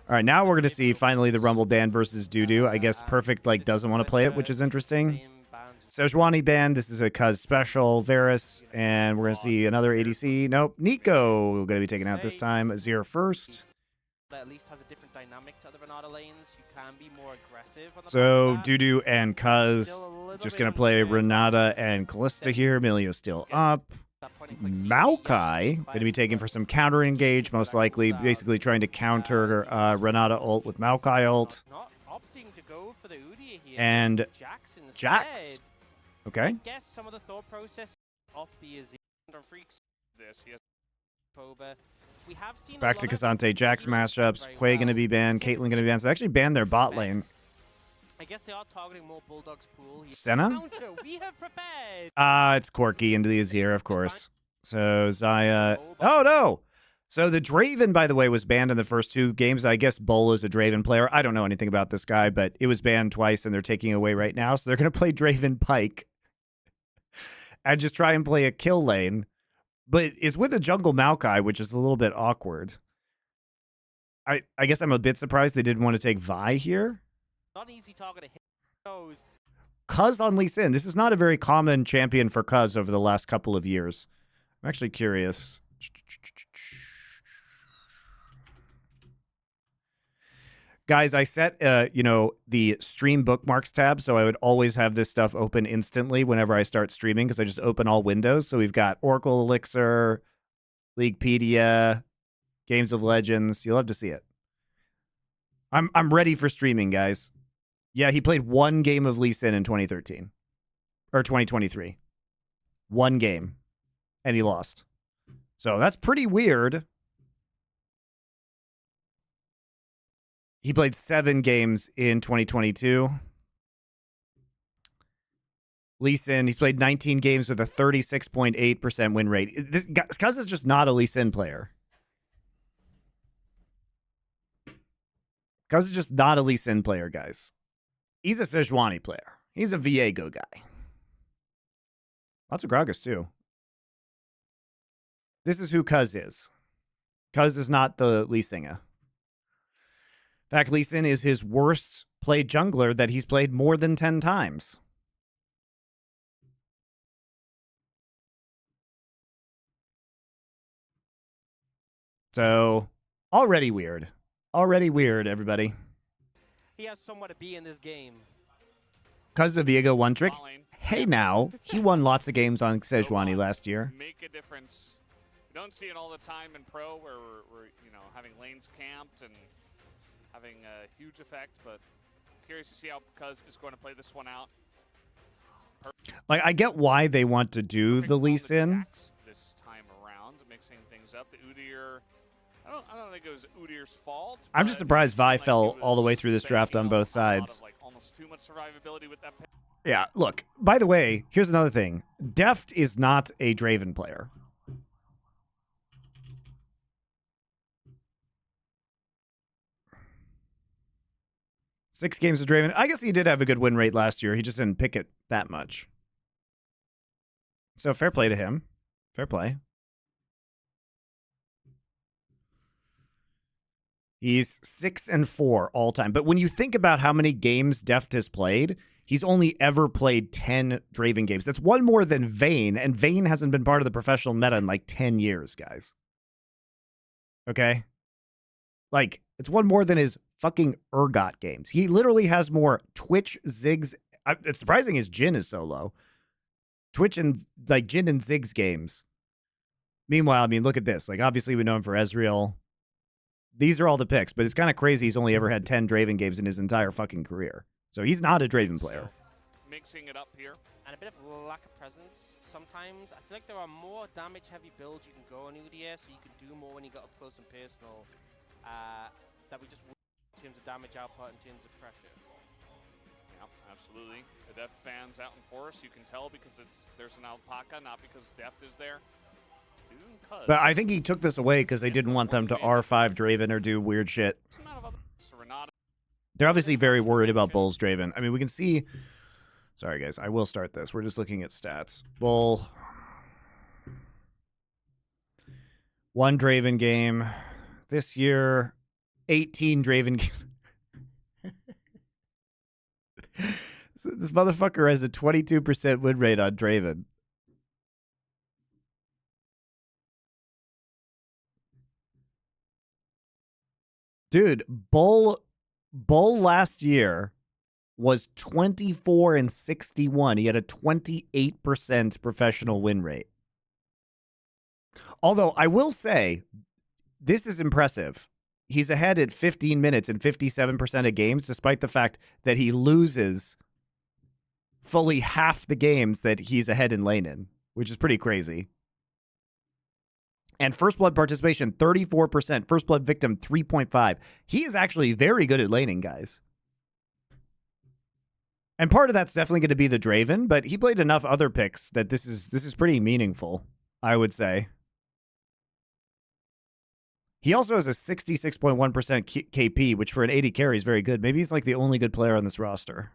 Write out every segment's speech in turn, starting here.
All right, now we're going to see finally the Rumble band versus Doodoo. I guess Perfect like doesn't want to play it, which is interesting. Sejuani band, this is a Cuz special, Varus, and we're going to see another ADC. Nope, Nico going to be taken out this time. Azir first. At least has a different dynamic to other Renata lanes. You can be more aggressive on the So Doodoo and Cuz just going to play Renata and Kalista here. Emilio's still up. Maokai going to be taken for some counter engage, most likely, basically trying to counter Renata ult with Maokai ult. And Jax. Okay. I guess some of the thought process off the Freecs. We have seen back to K'Sante Jax matchups. Quay going to be banned. Caitlyn going to be banned. So they actually banned their bot lane. I guess they are targeting more Bulldog's pool. Senna? We have prepared. It's Corki into the Azir, of course. So Xayah. Oh, no. So the Draven, by the way, was banned in the first 2 games. I guess Bull is a Draven player. I don't know anything about this guy, but it was banned twice, and they're taking it away right now. So they're going to play Draven Pike and just try and play a kill lane. But it's with a jungle Maokai, which is a little bit awkward. I guess I'm a bit surprised they didn't want to take Vi here. Not easy target to hit those. Cuz on Lee Sin. This is not a very common champion for Cuz over the last couple of years. I'm actually curious. Guys, I set, the stream bookmarks tab, so I would always have this stuff open instantly whenever I start streaming, because I just open all windows. So we've got Oracle Elixir, Leaguepedia, Games of Legends. You'll love to see it. I'm ready for streaming, guys. Yeah, he played 1 game of Lee Sin in 2013. Or 2023. 1 game. And he lost. So that's pretty weird. He played 7 games in 2022. Lee Sin, he's played 19 games with a 36.8% win rate. This Cuz is just not a Lee Sin player. Cuz is just not a Lee Sin player, guys. He's a Sejuani player. He's a Viego guy. Lots of Gragas, too. This is who Cuz is. Cuz is not the Lee Singer. In fact, Lee Sin is his worst played jungler that he's played more than 10 times. So, already weird. Already weird, everybody. He has somewhere to be in this game. Cuz of Viego one trick. Hey now, he won lots of games on Sejuani last year. Make a difference. You don't see it all the time in pro where we're having lanes camped and having a huge effect, but curious to see how Cuz is going to play this one out. Like, I get why they want to do the Lee Sin. This time around, mixing things up. The Udyr, I don't think it was Udyr's fault. I'm just surprised Vi fell all the way through this draft on both sides. Almost too much survivability with that pick. Yeah, look, by the way, here's another thing. Deft is not a Draven player. Six games of Draven. I guess he did have a good win rate last year. He just didn't pick it that much. So fair play to him. Fair play. He's 6-4 all time. But when you think about how many games Deft has played, he's only ever played 10 Draven games. That's one more than Vayne, and Vayne hasn't been part of the professional meta in like 10 years, guys. Okay? Like, it's one more than his fucking Urgot games. He literally has more Twitch, Ziggs. It's surprising his Jhin is so low. Twitch and, like, Jhin and Ziggs games. Meanwhile, I mean, look at this. Like, obviously we know him for Ezreal. These are all the picks, but it's kind of crazy he's only ever had 10 Draven games in his entire fucking career. So he's not a Draven player. So, mixing it up here. And a bit of lack of presence sometimes. I feel like there are more damage-heavy builds you can go on UDS, so you can do more when you got up close and personal. That we just in terms of damage output, in terms of pressure. Yeah, absolutely. The Deft fans out in forest, you can tell because there's an alpaca, not because Deft is there. But I think he took this away because they didn't want them to R5 Draven or do weird shit. They're obviously very worried about Bull's Draven. I mean, we can see... Sorry, guys. I will start this. We're just looking at stats. Bull. 1 Draven game. This year, 18 Draven games. This motherfucker has a 22% win rate on Draven. Dude, Bull last year was 24-61. He had a 28% professional win rate. Although I will say, this is impressive. He's ahead at 15 minutes in 57% of games, despite the fact that he loses fully half the games that he's ahead in lane in, which is pretty crazy. And first blood participation, 34%. First blood victim, 3.5. He is actually very good at laning, guys. And part of that's definitely going to be the Draven, but he played enough other picks that this is pretty meaningful, I would say. He also has a 66.1% KP, which for an 80 carry is very good. Maybe he's like the only good player on this roster.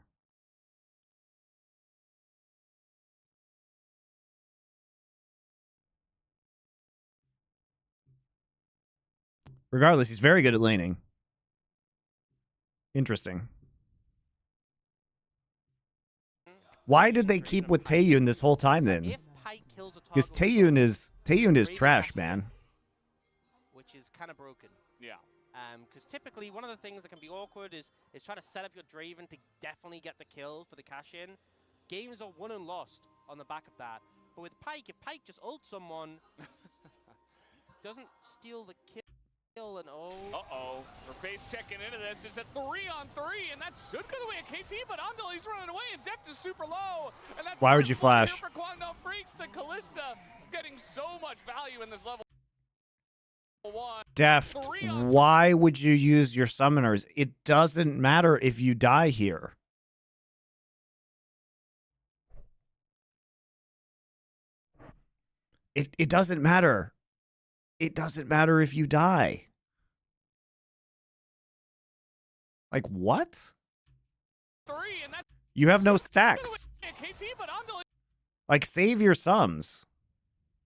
Regardless, he's very good at laning. Interesting. Why did they keep with Taeyun this whole time then? Because Taeyun is trash, man. Which is kind of broken. Yeah. Because typically one of the things that can be awkward is trying to set up your Draven to definitely get the kill for the cash in. Games are won and lost on the back of that. But with Pyke, if Pyke just ults someone, doesn't steal the kill. And Uh-oh. We're face checking into this. It's a 3-on-3, and that should go the way of KT, but Andali's running away, and Deft is super low. And that's why would you flash? For Kwangdong Freecs, the Callista getting so much value in this level. Deft, why would you use your summoners? It doesn't matter if you die here. It doesn't matter. It doesn't matter if you die. Like, what? You have no stacks. Like, save your sums.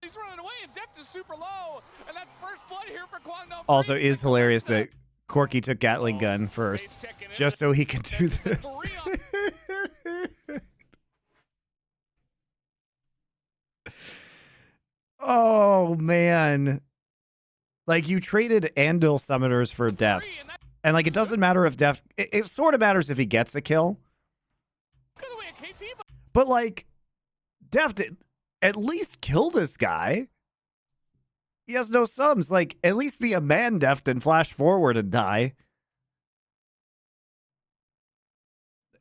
He's running away, and Deft is super low, and that's first blood here for Kwangdong. Also, is hilarious that Corky took Gatling gun first, just so he could do this. Oh, man. Like, you traded Andal summoners for Defts. And, like, it doesn't matter if Deft... It sort of matters if he gets a kill. But, like, Deft, at least kill this guy. He has no sums. Like, at least be a man, Deft, and flash forward and die.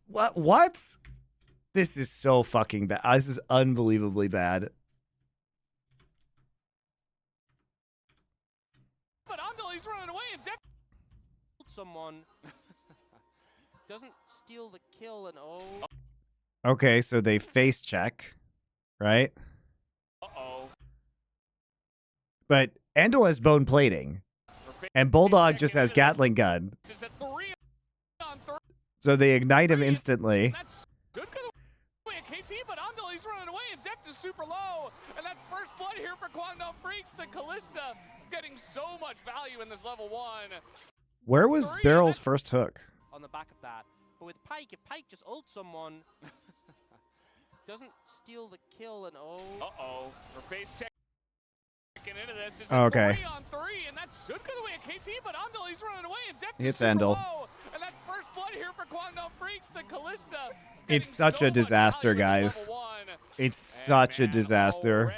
What? This is so fucking bad. This is unbelievably bad. Someone doesn't steal the kill and Okay, so they face check, right? But Andal has bone plating, and Bulldog just has Gatling gun. So they ignite him instantly. But Andali's running away, and Deft is super low, and that's first blood here for Kwangdong Freecs. The Callista getting so much value in this level 1. Where was Barrel's first hook? On the back of that. But with Pyke, if Pyke just ults someone, doesn't steal the kill and We're face checking into this. It's okay. 3-on-3, and that should go the way of KT, but Andali's running away, and Deft it's is super Andal. low, and that's first blood here for Kwangdong Freecs. The Callista. It's such a disaster, guys. It's such a disaster.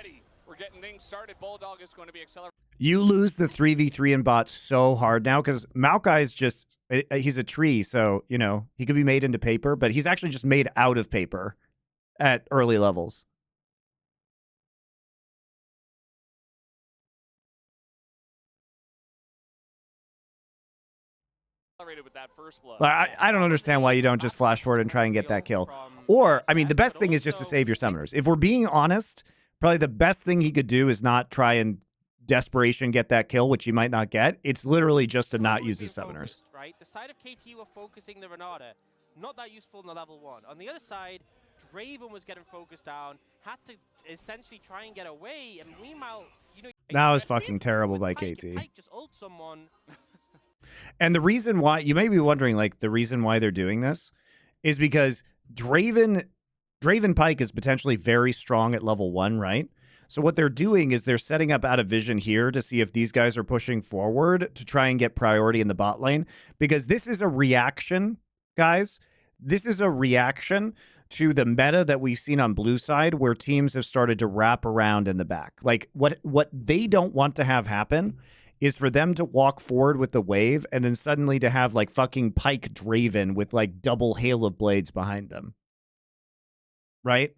We're getting things started. Bulldog is going to be accelerating. You lose the 3v3 in bot so hard now because Maokai's just, he's a tree, so, you know, he could be made into paper, but he's actually just made out of paper at early levels. With that first blood. I don't understand why you don't just flash forward and try and get that kill. Or, I mean, the best thing is just to save your summoners. If we're being honest, probably the best thing he could do is not try and desperation get that kill, which he might not get. It's literally just to not use his summoners. Right? The side of KT were focusing the Renata. Not that useful in the level 1. On the other side, Draven was getting focused down, had to essentially try and get away, and meanwhile, you know... That was fucking terrible by KT. Pyke just ult someone... And the reason why, you may be wondering, like, the reason why they're doing this is because Draven Pike is potentially very strong at level 1, right? So what they're doing is they're setting up out of vision here to see if these guys are pushing forward to try and get priority in the bot lane. Because this is a reaction, guys. This is a reaction to the meta that we've seen on blue side where teams have started to wrap around in the back. Like, what they don't want to have happen is for them to walk forward with the wave and then suddenly to have, like, fucking Pike Draven with, like, double Hail of Blades behind them. Right?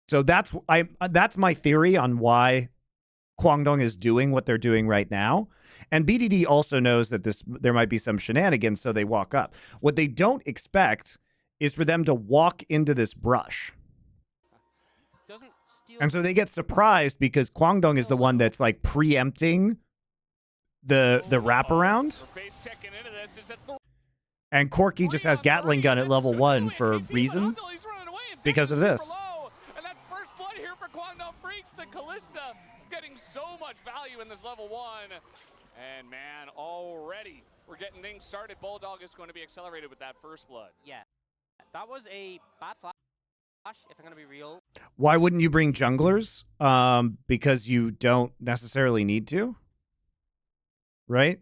So that's my theory on why Kwangdong is doing what they're doing right now. And BDD also knows that there might be some shenanigans, so they walk up. What they don't expect is for them to walk into this brush. And so they get surprised because Kwangdong is the one that's, like, preempting the wraparound. And Corki just has Gatling gun at level 1 for reasons because of this. And that's first blood here for Kwangdong Freecs. The Callista getting so much value in this level 1. And man, already we're getting things started. Bulldog is going to be accelerated with that first blood. Yeah, that was a bad flash, if I'm going to be real. Why wouldn't you bring junglers? Because you don't necessarily need to, right?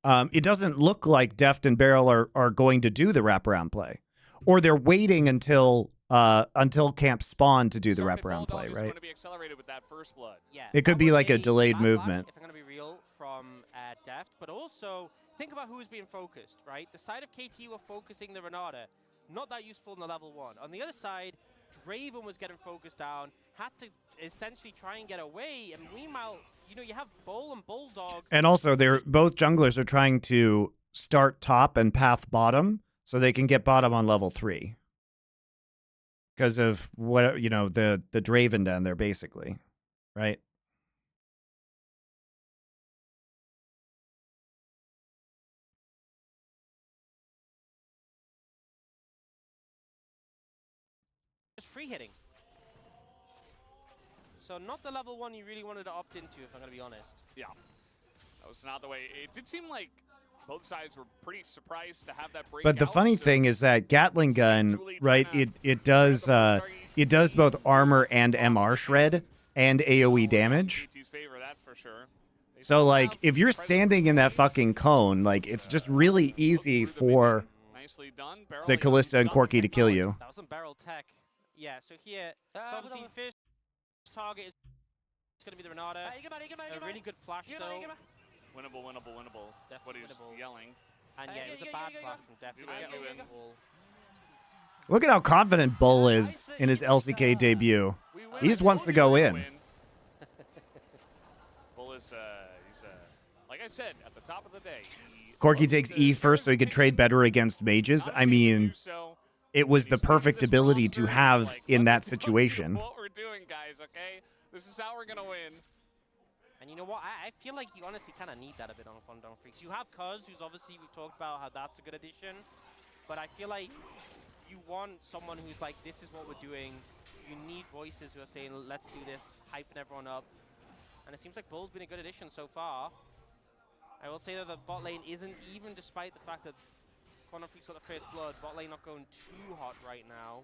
It doesn't look like Deft and Barrel are going to do the wraparound play. Or they're waiting until camp spawn to do the wraparound play, right? Going to be accelerated with that first blood. Yeah, it could be like a delayed movement. If I'm going to be real, from Deft, but also think about who's being focused, right? The side of KT were focusing the Renata, not that useful in the level 1. On the other side, Draven was getting focused down, had to essentially try and get away, and meanwhile, you know, you have Bull and Bulldog. And also, both junglers are trying to start top and path bottom so they can get bottom on level 3. Because of what, you know, the Draven down there, basically, right? Just free hitting. So not the level 1 you really wanted to opt into, if I'm going to be honest. Yeah, that was not the way. It did seem like both sides were pretty surprised to have that break. But the funny thing is that Gatling gun, right? It does both armor and MR shred and AOE damage. So, like, if you're standing in that fucking cone, like, it's just really easy for the Callista and Corki to kill you. That was some barrel tech. Yeah, so here, so obviously first target is going to be the Renata. A really good flash though. Winnable. That's what he's yelling. And yeah, it was a bad flash from Deft. Look at how confident Bull is in his LCK debut. He just wants to go in. Bull is, like I said, at the top of the day. Corki takes E first so he could trade better against mages. I mean, it was the perfect ability to have in that situation. What we're doing, guys, okay? This is how we're going to win. And you know what? I feel like you honestly kind of need that a bit on Kwangdong Freecs. You have Cuz, who's obviously, we've talked about how that's a good addition. But I feel like you want someone who's like, this is what we're doing. You need voices who are saying, let's do this, hyping everyone up. And it seems like Bull's been a good addition so far. I will say that the bot lane isn't, even despite the fact that Kwangdong Freecs got the first blood, bot lane not going too hot right now.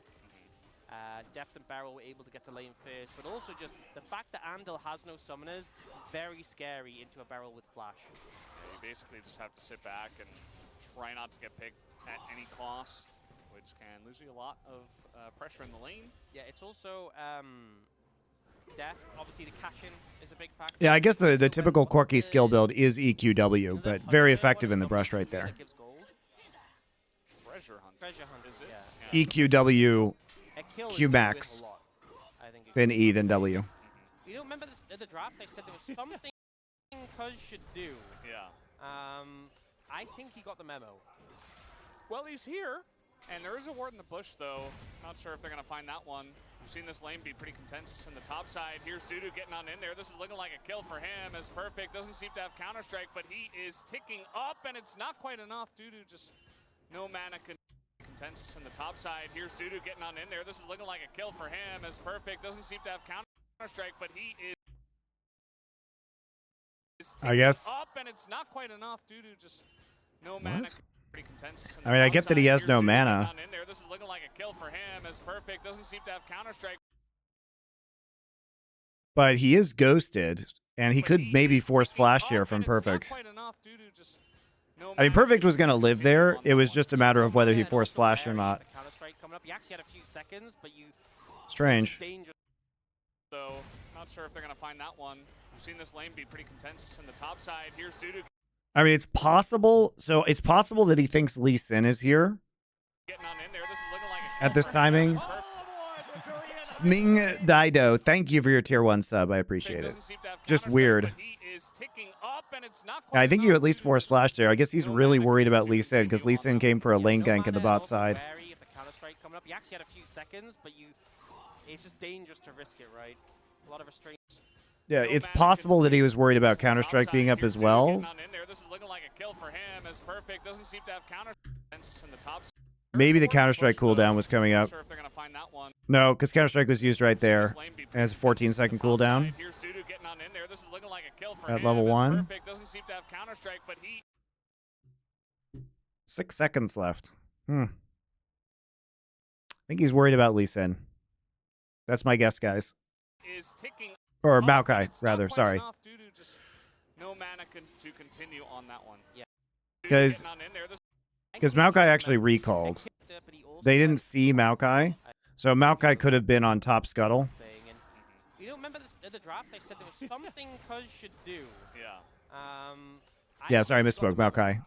Deft and Barrel were able to get to lane first, but also just the fact that Andal has no summoners, very scary into a Barrel with flash. Yeah, you basically just have to sit back and try not to get picked at any cost, which can lose you a lot of pressure in the lane. Yeah, it's also Deft. Obviously, the cash-in is a big factor. Yeah, I guess the typical Corki skill build is EQW, but very effective in the brush right there. Treasure Hunt. Treasure Hunt, is it? Yeah. EQW, Q max, then E, then W. You don't remember this, at the draft I said there was something Cuz should do. Yeah. I think he got the memo. Well, he's here, and there is a ward in the bush, though. Not sure if they're going to find that one. We've seen this lane be pretty contentious in the top side. Here's Dudu getting on in there. This is looking like a kill for him. As perfect. Doesn't seem to have Counter-Strike, but he is ticking up, and it's not quite enough. Dudu just no mana contentious in the top side. Here's Dudu getting on in there. This is looking like a kill for him. As perfect. Doesn't seem to have Counter-Strike, but he is I guess up, and it's not quite enough. Dudu just No mana. What? Pretty contentious in I mean, I get that he has Here's no Dudu mana. getting on in there. This is looking like a kill for him. As perfect doesn't seem to have Counter-Strike. But he is ghosted, and he could maybe force flash here from And it's not Perfect. quite enough. Dudu just no I mean, mana Perfect to was going to live continue there. on It that was one. just a matter of whether he And forced also flash or wary not. of the Counter-Strike coming up. You actually had a few seconds, but you Strange. dangerous. So, not sure if they're going to find that one. We've seen this lane be pretty contentious in the top side. Here's Dudu I mean, it's possible. So it's possible that he thinks Lee Sin is here getting on in there. This is looking like a kill at this for him. timing. It's perfect. Sming Dido, thank you for your tier 1 sub. I appreciate it. Doesn't seem to have Just Counter-Strike, weird. but he is ticking up, and it's not quite I think you enough. at least Dudu forced just flash there. I guess he's no really mana worried about to Lee Sin because Lee continue Sin on came that for a one. lane No gank in mana the and bot also side. wary of the Counter-Strike coming up. You actually had a few seconds, but it's just dangerous to risk it, right? A lot of restraints. Yeah, it's possible that he was worried about Counter-Strike being up as well. This is looking like a kill for him. As perfect doesn't seem to have Counter in the top. Maybe the Counter-Strike cooldown was coming up. Not sure if they're gonna find that one. No, because Counter-Strike was used right there. This lane be It has a 14-second top cooldown side. Here's Dudu getting on in there. This is looking like a kill for at him. level As 1. Perfect doesn't seem to have Counter-Strike, but he 6 seconds left. I think he's worried about Lee Sin. That's my guess, guys. is ticking. Or up, and Maokai, it's not rather. quite Sorry. enough. Dudu just no mana to continue on that one. Yeah. Dudu 'Cause- getting on in there. This Because Maokai actually recalled. They didn't see Maokai. So Maokai could have been on top scuttle. You know, remember at the draft I said there was something Cuz should do. Yeah. Yeah, sorry, I misspoke. Maokai.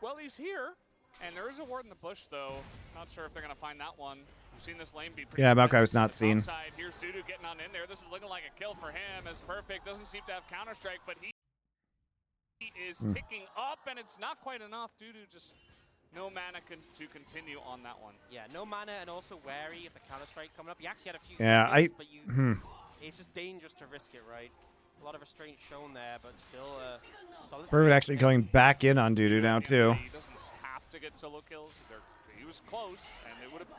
Well, he's here, and there is a ward in the bush, though. Not sure if they're going to find that one. We've seen this lane be pretty Yeah, Maokai was contentious in not the seen. top side. Here's Dudu getting on in there. This is looking like a kill for him. As perfect doesn't seem to have Counter-Strike, but he is ticking up, and it's not quite enough. Dudu just no mana to continue on that one. Yeah, no mana and also wary of the Counter-Strike coming up. You actually had a few Yeah, seconds, but it's just dangerous to risk it, right? A lot of restraint shown there, but still solid. Perfect actually going back in on Dudu now, too. He doesn't have to get solo kills. He was close, and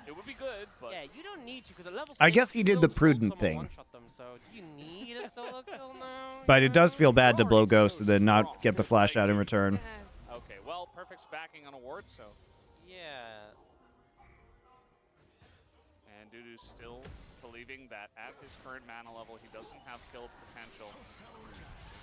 it would be good, but Yeah, you don't need to because a level I 6 guess he did will the still prudent someone thing. one-shot them, so do you need a solo kill now? But You it does know? feel bad to blow Already Ghost so and then not strong. get the flash out in return. okay. Well, Perfect's backing on a ward, so Yeah. and Dudu's still believing that at his current mana level, he doesn't have kill potential.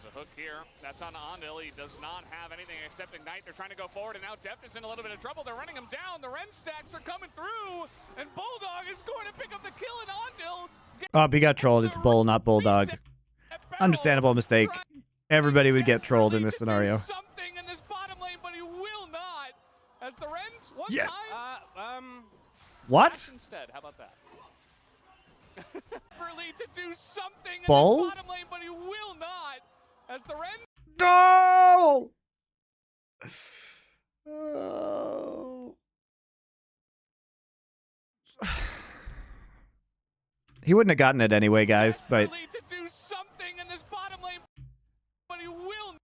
There's a hook here. That's on Ondil. He does not have anything except Ignite. They're trying to go forward, and now Deft is in a little bit of trouble. They're running him down. The Ren stacks are coming through, and Bulldog is going to pick up the kill, and Ondil Oh, he got trolled. It's Bull, not Bulldog. Understandable mistake. Everybody would get trolled in this scenario. Something in this bottom lane, but he will not. As the Rens one Yeah. time. What? Flash instead. How about that? Desperately to do something in Bull? this bottom lane, but he will not. As the Ren No! Oh. He wouldn't have gotten it anyway, guys, but desperately to do something in this bottom lane, but he will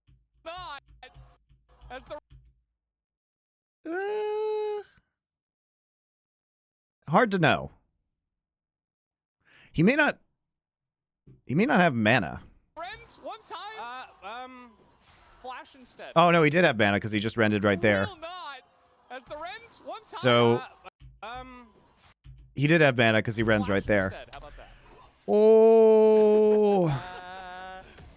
not. As the hard to know. He may not have mana. Rens one time. Flash instead. Oh no, he did have mana because he just rendered right there. Will not. As the Rens one time. So he did have mana because he rens Flash right there. instead. How about that? Oh.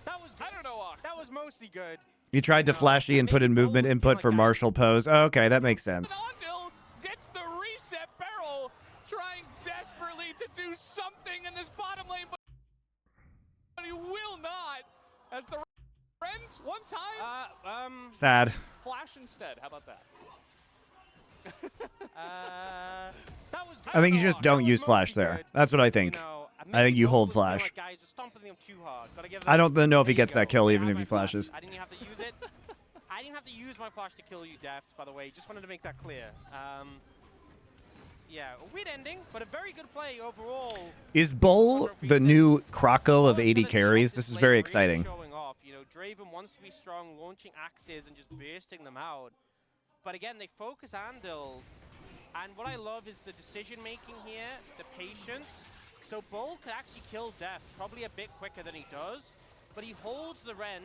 That was good. I don't know. That was mostly good. He tried to flashy and put in movement input for martial pose. Okay, that makes sense. Ondil gets the reset barrel, trying desperately to do something in this bottom lane, but he will not. As the Rens one time. Sad. Flash instead. How about that? That was. I think you just don't use flash there. That's what I think. I think you hold flash. Guys are stomping them too hard. Gotta give I don't them- know if he There you gets that go. kill I even had if my he flash. flashes. I didn't have to use it. I didn't have to use my flash to kill you, Deft, by the way. Just wanted to make that clear. Yeah, a weird ending, but a very good play overall. Is Bull the new Croco of 80 carries? This is very exciting. Showing off. You know, Draven wants to be strong, launching axes and just bursting them out. But again, they focus Andil. And what I love is the decision making here, the patience. So Bull could actually kill Deft probably a bit quicker than he does, but he holds the Rend.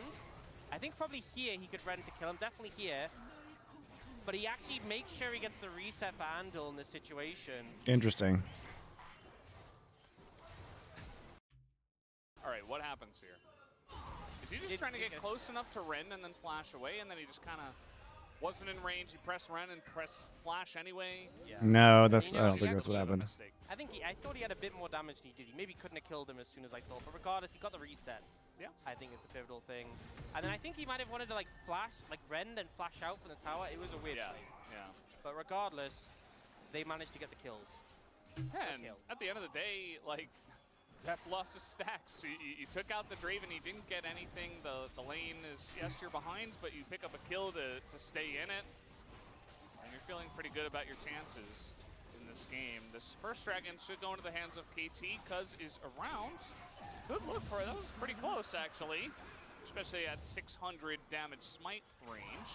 I think probably here he could Rend to kill him, definitely here. but he actually makes sure he gets the reset for Andal in this situation. Interesting. All right, what happens here? Is he just trying to get close enough to Ren and then flash away, and then he just kind of wasn't in range? He pressed Ren and pressed flash anyway? Yeah. No, that's You I know, don't think that's what happened. I thought he had a bit more damage than he did. He maybe couldn't have killed him as soon as I thought, but regardless, he got the reset. Yeah. I think it's a pivotal thing. And then I think he might have wanted to like flash, like Ren, then flash out from the tower. It was a weird play. Yeah. But regardless, they managed to get the kills. And at the end of the day, like, Def lost his stacks. You took out the Draven, he didn't get anything. The lane is, yes, you're behind, but you pick up a kill to stay in it. And you're feeling pretty good about your chances in this game. This first dragon should go into the hands of KT. Cuz is around. Good look for it. That was pretty close, actually. Especially at 600 damage smite range.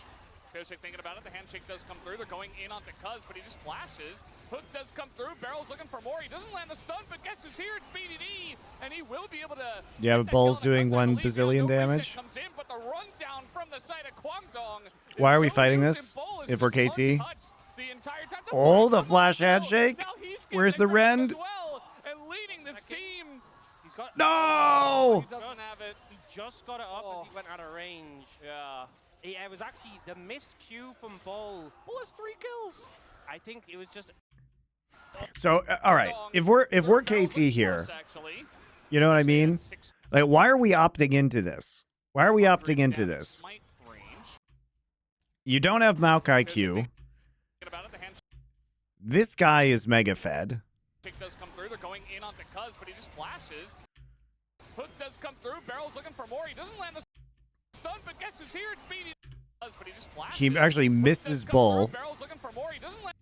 Kosik thinking about it, the handshake does come through. They're going in onto Cuz, but he just flashes. Hook does come through. Barrel's looking for more. He doesn't land the stun, but guess who's here? It's BDD, and he will be able to. Yeah, but Bull's doing 1 bazillion damage. Comes in, but the rundown from the side of Kwangdong. Why are we fighting this? If we're KT? Oh, the flash handshake. Where's the rend? And leading this team. He's got No! He doesn't have it. He just got it up as he went out of range. Yeah. It was actually the missed Q from Bull. Bull has 3 kills. I think it was just. So, all right, if we're KT here, you know what I mean? Like, why are we opting into this? Why are we opting into this? You don't have Maokai Q. This guy is mega fed. Pick does come through. They're going in onto Cuz, but he just flashes. Hook does come through. Barrel's looking for more. He doesn't land the stun, but guess who's here? It's BD. But he just flashes. He actually misses Bull. Barrel's looking for more. He doesn't land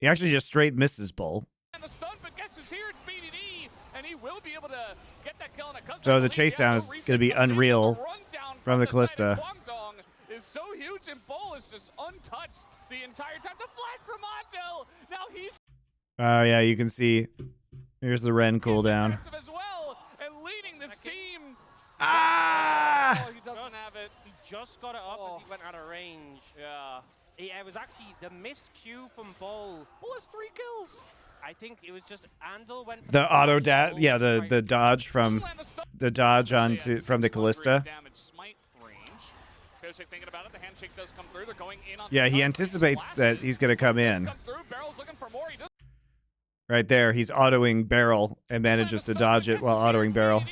He actually just straight misses Bull. the stun, but guess who's here? It's BDD, and he will be able to get that kill in a Cuz. So the chase down is going to be unreal from the Callista. Kwangdong is so huge, and Bull is just untouched the entire time. The flash from Montel. Now he's. Oh yeah, you can see. Here's the Ren cooldown. As well, and leading this team. Ah! Oh, he doesn't have it. He just got it up as he went out of range. Yeah. It was actually the missed Q from Bull. Bull has 3 kills. I think it was just Andal went for The auto dash, yeah, the dodge from the dodge onto from the Callista. Yeah, he anticipates that he's going to come in. Right there, he's autoing barrel and manages to dodge it while autoing barrel.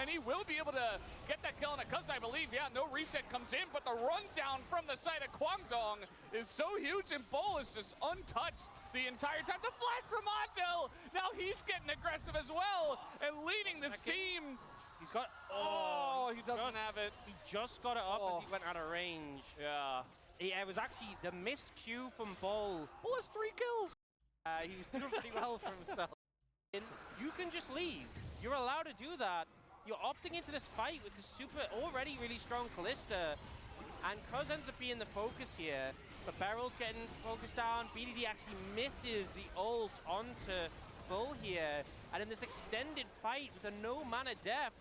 And he will be able to get that kill in a Cuz, I believe. Yeah, no reset comes in, but the rundown from the side of Kwangdong is so huge, and Bull is just untouched the entire time. The flash from Montel. Now he's getting aggressive as well and leading this team. He's got. Oh, he doesn't have it. He just got it up as he went out of range. Yeah. It was actually the missed Q from Bull. Bull has 3 kills. He was doing pretty well for himself. You can just leave. You're allowed to do that. You're opting into this fight with the already really strong Callista. And Cuz ends up being the focus here. But Barrel's getting focused down. BDD actually misses the ult onto Bull here. And in this extended fight with a no mana depth,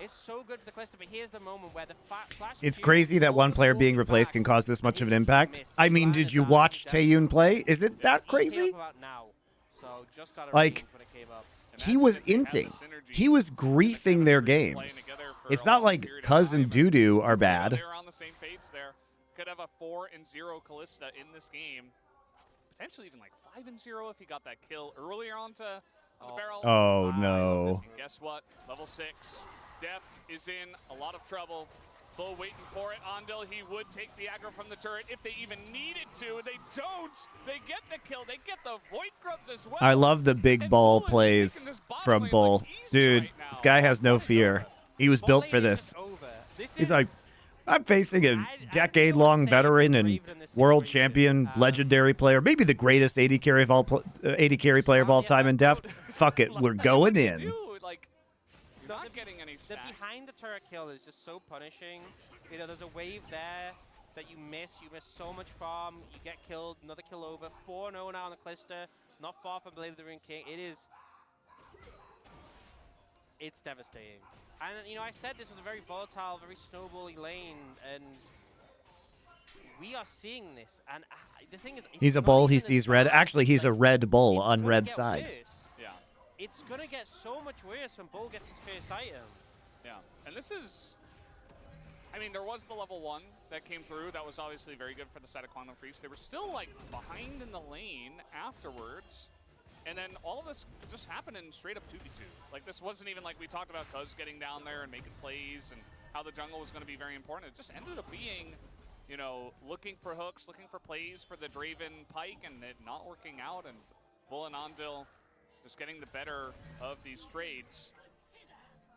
it's so good for the Callista. But here's the moment where the flash. It's crazy that one player being replaced can cause this much of an impact. I mean, did you watch Taeyun play? Is it that crazy? Like, he was inting. He was griefing their games. It's not like Cuz and Dudu are bad. They're on the same page there. Could have a 4-0 Callista in this game. Potentially even like 5-0 if he got that kill earlier onto the barrel. Oh, no. Guess what? Level 6. Deft is in a lot of trouble. Bull waiting for it. Andal, he would take the aggro from the turret if they even needed to. They don't. They get the kill. They get the Void Grubs as well. I love the big ball plays from Bull. Dude, this guy has no fear. He was built for this. He's like, I'm facing a decade-long veteran and world champion, legendary player, maybe the greatest AD carry player of all time in Deft. Fuck it, we're going in. Not getting any the behind the turret kill is just so punishing. You know, there's a wave there that you miss. You miss so much farm. You get killed. Another kill over. 4-0 now on the Callista. Not far from Blade of the Rune King. It's devastating. And, you know, I said this was a very volatile, very snowbally lane. And we are seeing this, and the thing is, He's a it's not bull. He even as sees red. bad. Actually, he's a Like, red bull it's on gonna red get side. worse. Yeah. It's gonna get so much worse when Bull gets his first item. Yeah. And this is, I mean, there was the level 1 that came through. That was obviously very good for the side of Kwangdong Freecs. They were still like behind in the lane afterwards. And then all of this just happened in straight up 2v2. Like, this wasn't even like we talked about Cuz getting down there and making plays and how the jungle was going to be very important. It just ended up being, you know, looking for hooks, looking for plays for the Draven Pike, and it not working out. And Bull and Andil just getting the better of these trades.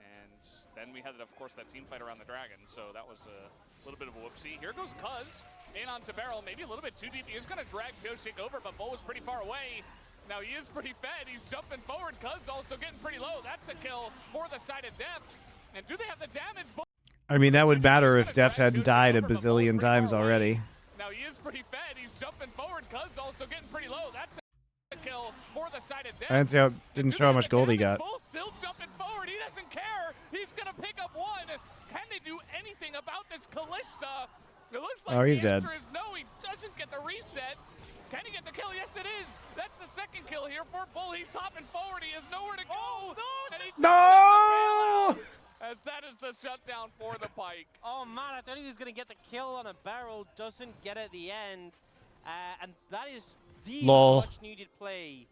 And then we had, of course, that team fight around the dragon. So that was a little bit of a whoopsie. Here goes Cuz in onto Barrel, maybe a little bit too deep. He is going to drag Pioshik over, but Bull was pretty far away. Now he is pretty fed. He's jumping forward. Cuz also getting pretty low. That's a kill for the side of Deft. And do they have the damage? I mean, that would matter if Deft hadn't died a bazillion times already. Now he is pretty fed. He's jumping forward. Cuz also getting pretty low. That's a kill for the side of Deft. I didn't show how much gold he got. Bull still jumping forward. He doesn't care. He's going to pick up one. Can they do anything about this Callista? It looks like he's the dead. answer is no. He doesn't get the reset. Can he get the kill? Yes, it is. That's the second kill here for Bull. He's hopping forward. He has nowhere to go. Oh, no! And he No! as that is the shutdown for the Pike. Oh man, I thought he was going to get the kill on a Barrel. Doesn't get it at the end. And that is the much needed play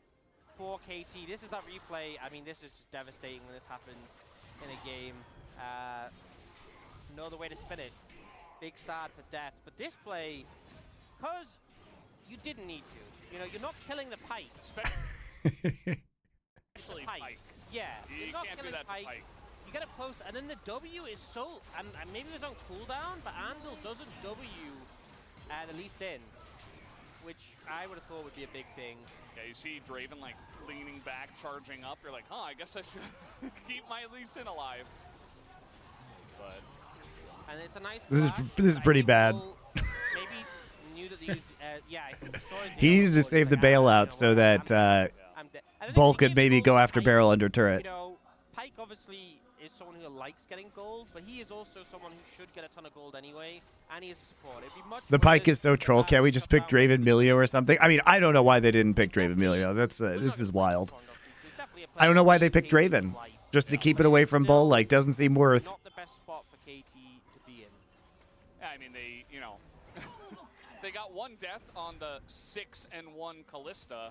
for KT. This is that replay. I mean, this is just devastating when this happens in a game. No other way to spin it. Big sad for Deft. But this play, because you didn't need to. You know, you're not killing the Pike. Especially Pike. Yeah, You you're not can't do killing that to Pike. Pike. You get it close, and then the W is so, and maybe it was on cooldown, but Andil doesn't W the Lee Sin, which I would have thought would be a big thing. Yeah, you see Draven like leaning back, charging up. You're like, huh, I guess I should keep my Lee Sin alive. But And it's a nice. This is pretty bad. Maybe knew that these. Yeah, I think the story's He needed to save the bailout so that Bull could maybe go after Barrel under turret. You know, Pike obviously is someone who likes getting gold, but he is also someone who should get a ton of gold anyway, and he is a support. It'd be much The Pike is so troll. Can't we just pick Draven Milio or something? I mean, I don't know why they didn't pick Draven Milio. That's this is wild. I don't know why they picked Draven. Just to keep it away from Bull, like, doesn't seem worth. Not the best spot for KT to be in. yeah, I mean, they, you know, they got one death on the 6-1 Callista,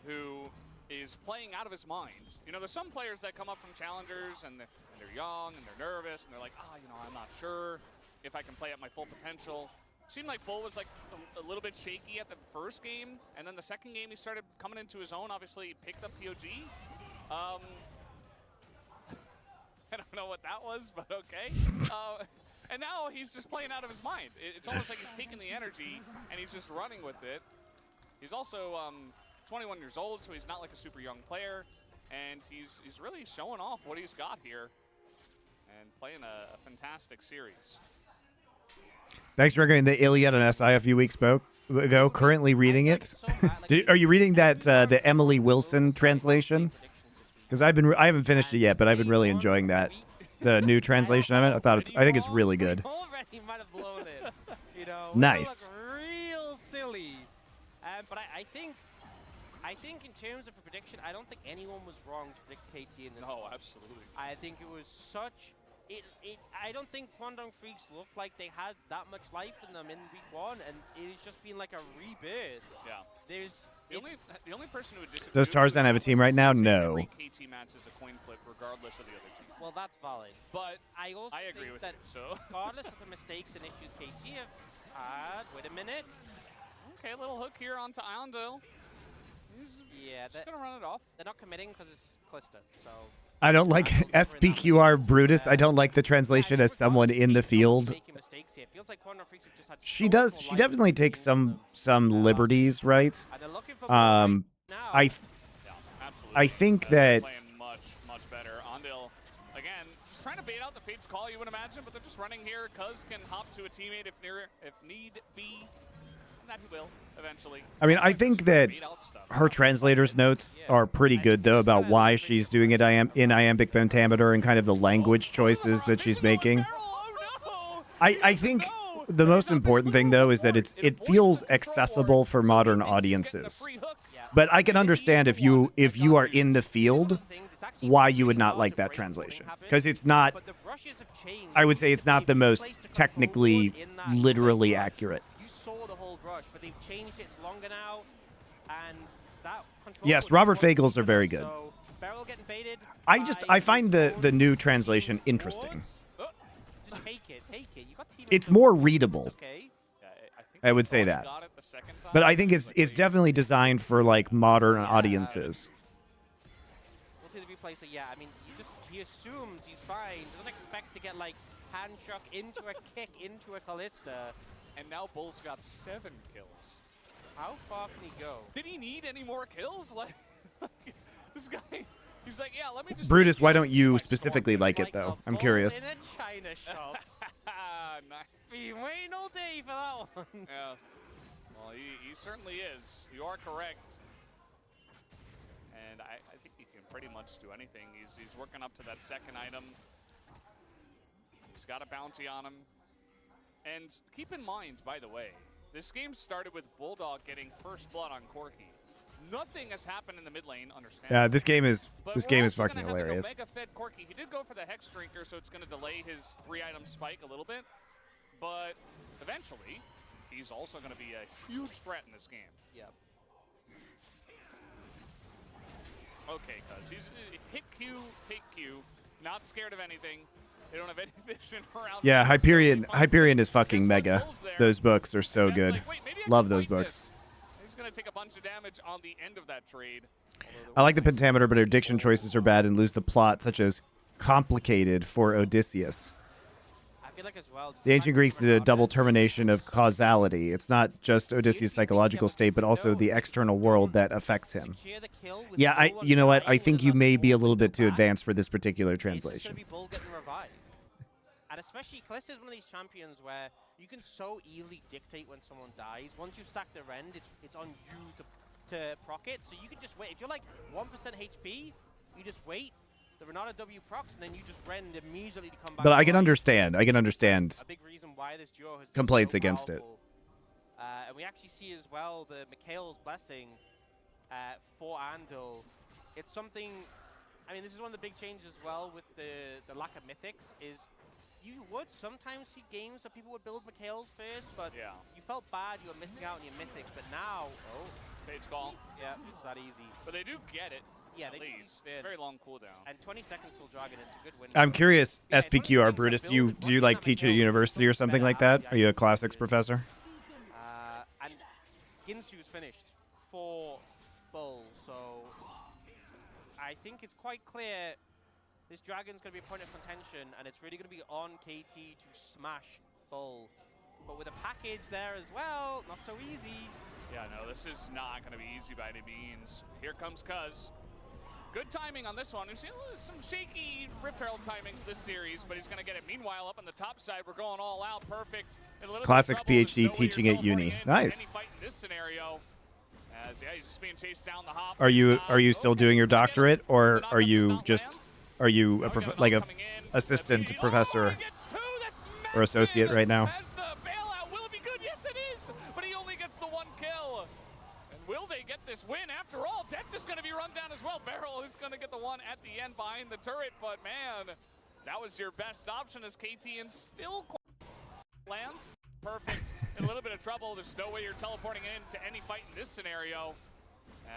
who is playing out of his mind. You know, there's some players that come up from challengers and they're young and they're nervous and they're like, you know, I'm not sure if I can play at my full potential. Seemed like Bull was like a little bit shaky at the first game, and then the second game he started coming into his own. Obviously, he picked up POG. I don't know what that was, but okay. And now he's just playing out of his mind. It's almost like he's taking the energy and he's just running with it. He's also 21 years old, so he's not like a super young player, and he's really showing off what he's got here and playing a fantastic series. Thanks for getting the Iliad on SI a few weeks ago. Currently reading it. Are you reading that the Emily Wilson translation? Because I haven't finished it yet, but I've been really enjoying that. The new translation of it. I think it's really good. Already might have blown it. You know, Nice. Real silly. But I think in terms of a prediction, I don't think anyone was wrong to predict KT in this. No, one. absolutely. I think it was such. I don't think Kwangdong Freecs looked like they had that much life in them in week 1, and it's just been like a rebirth. Yeah. The only person who would disagree. Does Tarzan have a team right now? No. Every KT match is a coin flip, regardless of the other team. Well, that's valid. But I also agree think with that you. So regardless of the mistakes and issues KT have had, wait a minute. okay, a little hook here onto Allendale. He's just gonna run it off. They're not committing because it's Callista, so. I don't like SPQR Brutus. I don't like the translation as someone in the field. She does. She definitely takes some liberties, right? I think that Playing much better. Andil, again, just trying to bait out the Fate's call, you would imagine, but they're just running here. Cuz can hop to a teammate if need be. And that he will eventually. I mean, I think that her translator's notes are pretty good, though, about why she's doing it in iambic pentameter and kind of the language choices that she's making. I think the most important thing though is that it feels accessible for modern audiences. But I can understand if you are in the field why you would not like that translation, because it's not, I would say it's not the most technically literally accurate. You saw the whole brush, but they've changed it. It's longer now, and that control. Yes, Robert Fagels are very good. So, Beryl getting baited. I find the new translation interesting. Just take it. You got It's more readable. okay. I would say that. But I think it's definitely designed for like modern audiences. We'll see the replay. So yeah, I mean, he assumes he's fine. Doesn't expect to get like hand shock into a kick into a Callista. And now Bull's got 7 kills. How far can he go? Did he need any more kills? Like this guy, he's like, yeah, let me just. Brutus, why don't you specifically like it though? I'm curious. In a China shop. Nice. Been waiting all day for that one. Yeah. Well, he certainly is. You are correct. And I think he can pretty much do anything. He's working up to that second item. He's got a bounty on him. And keep in mind, by the way, this game started with Bulldog getting first blood on Corki. Nothing has happened in the mid lane, understand? Yeah, this game is also fucking gonna have an hilarious. Omega fed Corki. He did go for the Hex Drinker, so it's going to delay his 3-item spike a little bit. But eventually, he's also going to be a huge threat in this game. Yep. Okay, cuz he's hit Q, take Q, not scared of anything. They don't have any vision around. Yeah, him. Hyperion is fucking mega. Bull's there. Those books are so Jeff's good. like, "Wait, maybe I Love can those fight books. this." He's going to take a bunch of damage on the end of that trade. I like the pentameter, but her diction choices are bad and lose the plot, such as complicated for Odysseus. I feel like as well. The ancient Greeks did a double termination of causality. It's not just Odysseus' psychological state, but also the external world that affects him. Secure the kill with Yeah, Bull you know what? I dying think with you enough may be a smoke little to bit too back. advanced for this particular It's just translation. gonna be Bull getting revived. And especially, Calista is one of these champions where you can so easily dictate when someone dies. Once you stack the rend, it's on you to proc it. So you can just wait. If you're like 1% HP, you just wait. The Renata W procs, and then you just rend immediately to come back. But I can alive. understand. I can understand. A big reason why this duo has been Complaints so against it. powerful. And we actually see as well the Mikhail's Blessing for Andal. It's something, I mean, this is one of the big changes as well with the lack of mythics, is you would sometimes see games where people would build Mikhail's first, but Yeah. you felt bad you were missing out on your mythics, but now, Bates call. yeah, it's that easy. But they do get it. Yeah, at they least. spin. It's a very long cooldown. And 20 seconds till Dragon, it's a good win. I'm curious, Yeah, SPQR 20 Brutus, seconds do you build, do you like teach at a university or something like that? Are you a classics professor? And Ginsu's finished for Bull, so I think it's quite clear this Dragon's going to be a point of contention, and it's really going to be on KT to smash Bull. But with a package there as well, not so easy. Yeah, no, this is not going to be easy by any means. Here comes Cuz. Good timing on this one. We've seen some shaky Rift Herald timings this series, but he's going to get it. Meanwhile, up on the top side, we're going all out. Perfect. In a little bit of Classics trouble. There's PhD no way you're teaching at uni. teleporting in Nice. any fight in this scenario. As, yeah, he's just being chased down the hop. Are you He's still okay, doing your he's gonna get doctorate, it. or Does the are knock-up you does not just land? are you Now we got like knock a coming in. assistant BDD. professor he gets 2. That's or associate massive. right now? As the bailout, will it be good? Yes, it is. But he only gets the 1 kill. And will they get this win? After all, Death is going to be run down as well. Beryl is going to get the 1 at the end behind the turret. But man, that was your best option as KT and still land. Perfect. In a little bit of trouble. There's no way you're teleporting into any fight in this scenario.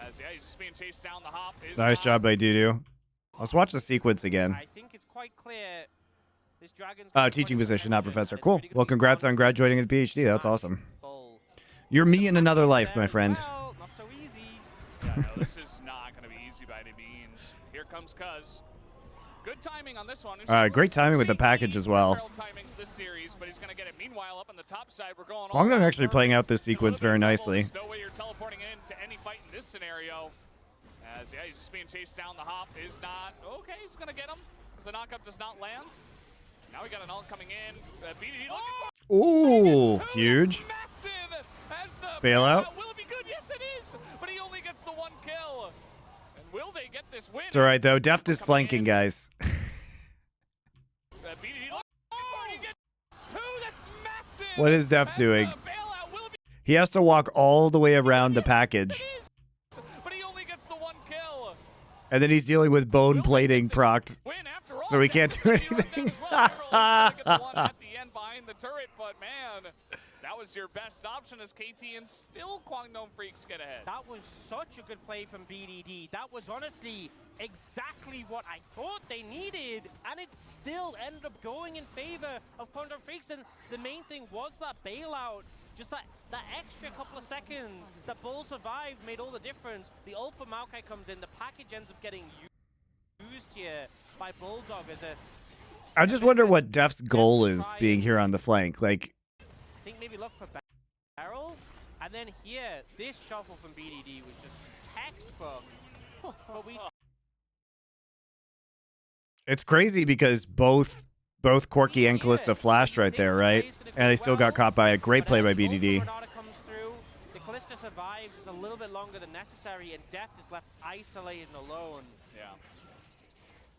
As, yeah, he's just being chased down the hop. Nice job by Dudu. Let's watch the sequence again. I think it's quite clear this Dragon's Teaching position, not professor. Cool. Well, congrats on graduating with a PhD. That's awesome. You're me in another life, my friend. Well, not so easy. Yeah, no, this is not going to be easy by any means. Here comes Cuz. Good timing on this one. Great timing with the package as well. Timings this series, but he's going to get it. Meanwhile, up on the top side, we're going Kwangdong actually playing out this sequence very nicely. No way you're teleporting into any fight in this scenario. As, yeah, he's just being chased down the hop. Is not okay. He's going to get him as the knockup does not land. Now we got an ult coming in. BDD looking for Huge. massive as the Bailout. Will it be good? Yes, it is. But he only gets the 1 kill. And will they get this win? It's all right though. Deft is flanking, guys. BDD looking for it. He gets 2. That's massive. What is Def doing? Bailout will be He has to walk all the way around the package. but he only gets the one kill. And then he's dealing with bone plating procced. Win after all. So he can't do Def is gonna be anything. let down as well. Arrow is gonna get the one at the end behind the turret, but man, that was your best option as KT and still Kwangdong Freecs get ahead. That was such a good play from BDD. That was honestly exactly what I thought they needed, and it still ended up going in favor of Kwangdong Freecs. And the main thing was that bailout, just that extra couple of seconds that Bull survived made all the difference. The ult for Maokai comes in, the package ends up getting used here by Bulldog as a... I just wonder what Def's goal is being here on the flank. Like, I think maybe look for barrel, and then here, this shuffle from BDD was just textbook. But we... it's crazy because both Corki and Callista flashed right there, right? And they still got caught by a great play by BDD. Comes through. The Callista survives just a little bit longer than necessary, and Deft is left isolated and alone. Yeah.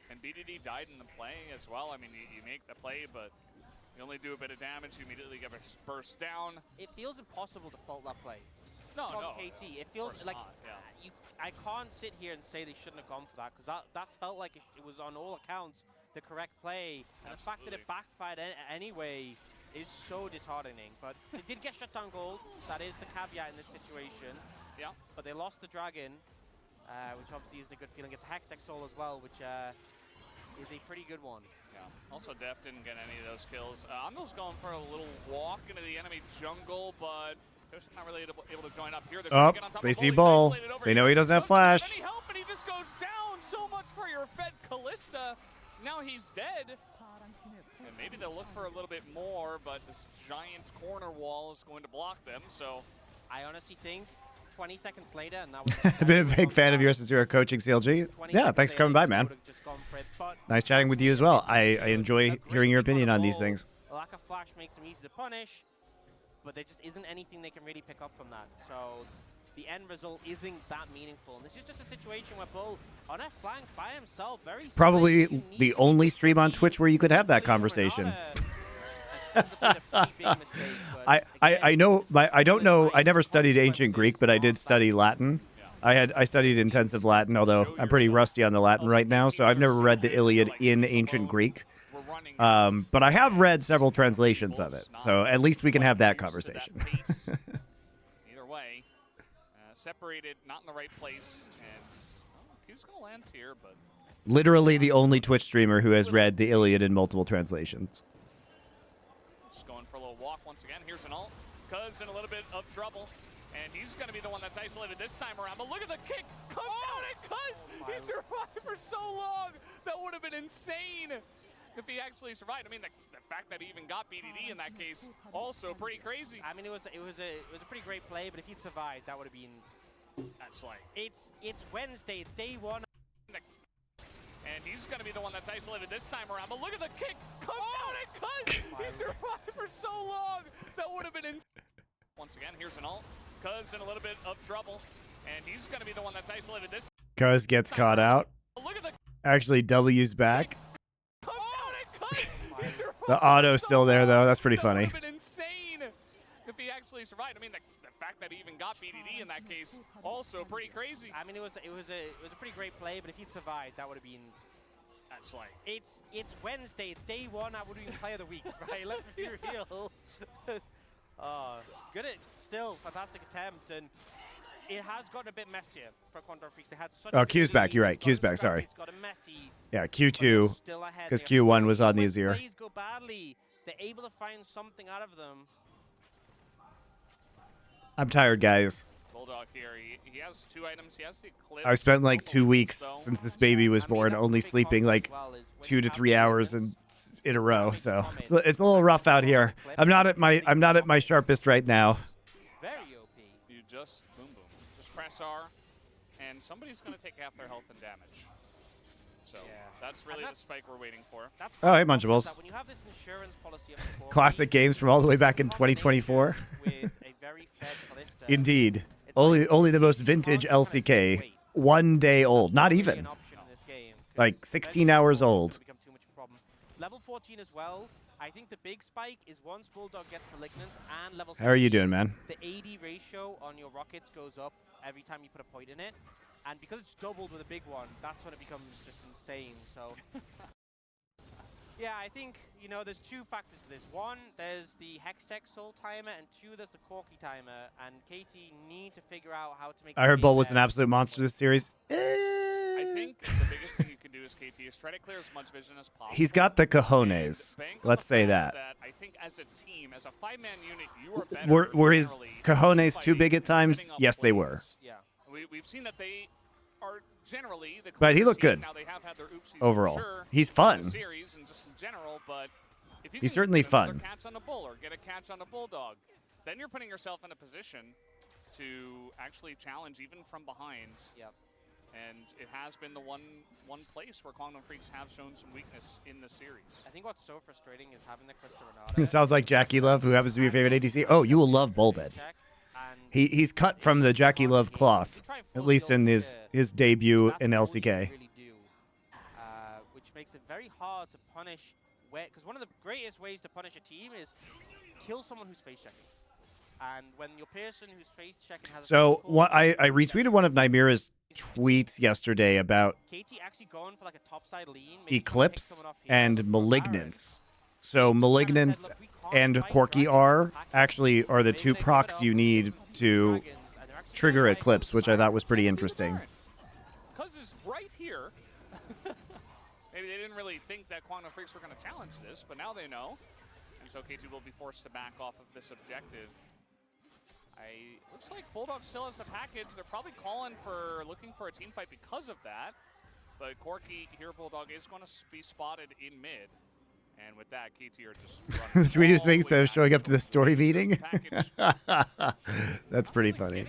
And BDD died in the play as well. I mean, you make the play, but you only do a bit of damage, you immediately get burst down. It feels impossible to fault that play. No, From no. KT. It feels like not, yeah. I can't sit here and say they shouldn't have gone for that, because that felt like it was on all accounts the correct play. And the fact that it backfired anyway is so disheartening. But they did get shut down gold. That is the caveat in this situation. Yeah. But they lost the dragon, which obviously isn't a good feeling. It's a Hextech Soul as well, which is a pretty good one. Yeah. Also, Def didn't get any of those kills. Angel's going for a little walk into the enemy jungle, but they're not really able to join up here. Oh, they see Bull. They know he doesn't have flash. Any help, and he just goes down. So much for your fed Callista. Now he's dead. And maybe they'll look for a little bit more, but this giant corner wall is going to block them. So I honestly think 20 seconds later, and that was... I've been a big fan of yours since you were coaching CLG. Yeah, thanks for coming by, man. Nice chatting with you as well. I enjoy hearing your opinion on these things. A lack of flash makes them easy to punish, but there just isn't anything they can really pick up from that. So the end result isn't that meaningful. And this is just a situation where Bull, on a flank by himself, very... Probably the only stream on Twitch where you could have that conversation. I know, I don't know, I never studied ancient Greek, but I did study Latin. I studied intensive Latin, although I'm pretty rusty on the Latin right now, so I've never read the Iliad in ancient Greek. But I have read several translations of it, so at least we can have that conversation. Either way, separated, not in the right place, and Q's gonna land here, but Literally the only Twitch streamer who has read the Iliad in multiple translations. just going for a little walk once again. Here's an ult. Cuz in a little bit of trouble. And he's going to be the one that's isolated this time around. But look at the kick. Comes out and Cuz! He survived for so long. That would have been insane if he actually survived. I mean, the fact that he even got BDD in that case, also pretty crazy. I mean, it was a pretty great play, but if he'd survived, that would have been... That's like... It's Wednesday. It's day one. And he's going to be the one that's isolated this time around. But look at the kick. Comes out and Cuz! He survived for so long. That would have been insane. Once again, here's an ult. Cuz in a little bit of trouble. And he's going to be the one that's isolated this Cuz gets caught out. Look at the Actually, W's back. The auto's still there, though. That's pretty funny. That would have been insane if he actually survived. I mean, the fact that he even got BDD in that case, also pretty crazy. I mean, it was a pretty great play, but if he'd survived, that would have been... That's like... It's Wednesday. It's day one. I would be player of the week, right? Let's be real. Good. Still, fantastic attempt, and it has gotten a bit messier for Kwangdong Freecs. They had such Oh, Q's back. You're right. Q's back. Sorry. It's got a messy. Yeah, Q2, because Q1 was on the Azir. Plays go badly. They're able to find something out of them. I'm tired, guys. Bulldog here. He has 2 items. He has the Eclipse. I've spent like 2 weeks since this baby was born, only sleeping like 2 to 3 hours in a row. So it's a little rough out here. I'm not at my sharpest right now. Very OP. You just boom. Just press R, and somebody's going to take half their health and damage. So that's really the spike we're waiting for. Oh, hey, Munchables. When you have this insurance policy of support, Classic games from all the way back in 2024. with a very fed Callista, Indeed. Only the most vintage LCK. 1 day old. Not even. Like 16 hours old. Level 14 as well. I think the big spike is once Bulldog gets Malignance and level 16, How are you doing, man? the AD ratio on your rockets goes up every time you put a point in it. And because it's doubled with a big one, that's when it becomes just insane. So, yeah, I think, you know, there's two factors to this. One, there's the Hextech Soul timer, and two, there's the Corky timer. And KT need to figure out how to make I heard Bull was an absolute monster this series. I think the biggest thing you can do as KT is try to clear as much vision as possible. He's got the cojones. Let's say that. I think as a team, as a 5-man unit, you are better. Were his cojones too big at times? Yes, they were. Yeah. We've seen that they are generally the But he looked good now they have had their oopsies overall. for sure He's in fun. the series and just in general, but if you He's can certainly get another fun. catch on a bull or get a catch on a bulldog, then you're putting yourself in a position to actually challenge even from behind. Yep. And it has been the one place where Kwangdong Freecs have shown some weakness in the series. I think what's so frustrating is having the Crystal Renata. It sounds like Jackie Love, who happens to be your favorite ADC. Oh, you will love Bulbed. He's cut from the Jackie Love cloth, at least in his debut in LCK. Really do, which makes it very hard to punish. Because one of the greatest ways to punish a team is kill someone who's face checking. And when your person who's face checking has I retweeted one of Nymira's tweets yesterday about KT actually going for like a topside lean, Eclipse and Malignance. So Malignance and Corky are the two procs you need to trigger Eclipse, which I thought was pretty interesting. Cuz is right here. Maybe they didn't really think that Kwangdong Freecs were going to challenge this, but now they know. And so KT will be forced to back off of this objective. Looks like Bulldog still has the package. They're probably looking for a team fight because of that. But Corky here, Bulldog is going to be spotted in mid. And with that, KT are just running. The tweet just makes instead of showing up to the story meeting. That's pretty funny.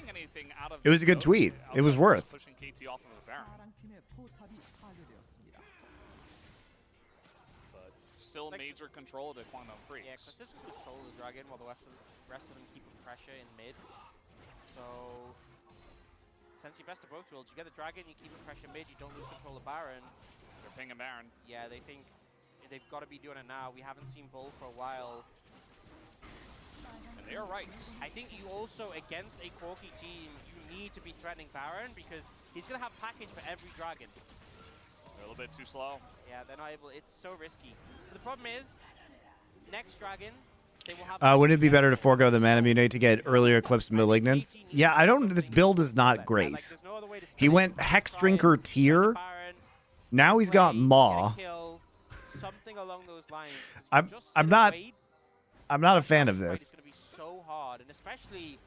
It was a good tweet. It was worth. Pushing KT off of the Baron. But still major control to Kwangdong Freecs. Yeah, because this could control the dragon while the rest of them keep pressure in mid. So, since you best of both worlds, you get the dragon, you keep pressure mid, you don't lose control of Baron. They're pinging Baron. Yeah, they think they've got to be doing it now. We haven't seen Bull for a while. And they are right. I think you also, against a Corky team, you need to be threatening Baron because he's going to have package for every dragon. They're a little bit too slow. Yeah, they're not able. It's so risky. But the problem is, next dragon, they will have... Wouldn't it be better to forego the mana immunity to get earlier Eclipse Malignance? Yeah, this build is not great. He went Hex Drinker tier. Now he's got Maw. Something along those lines. I'm not a fan of this. It's going to be so hard, and especially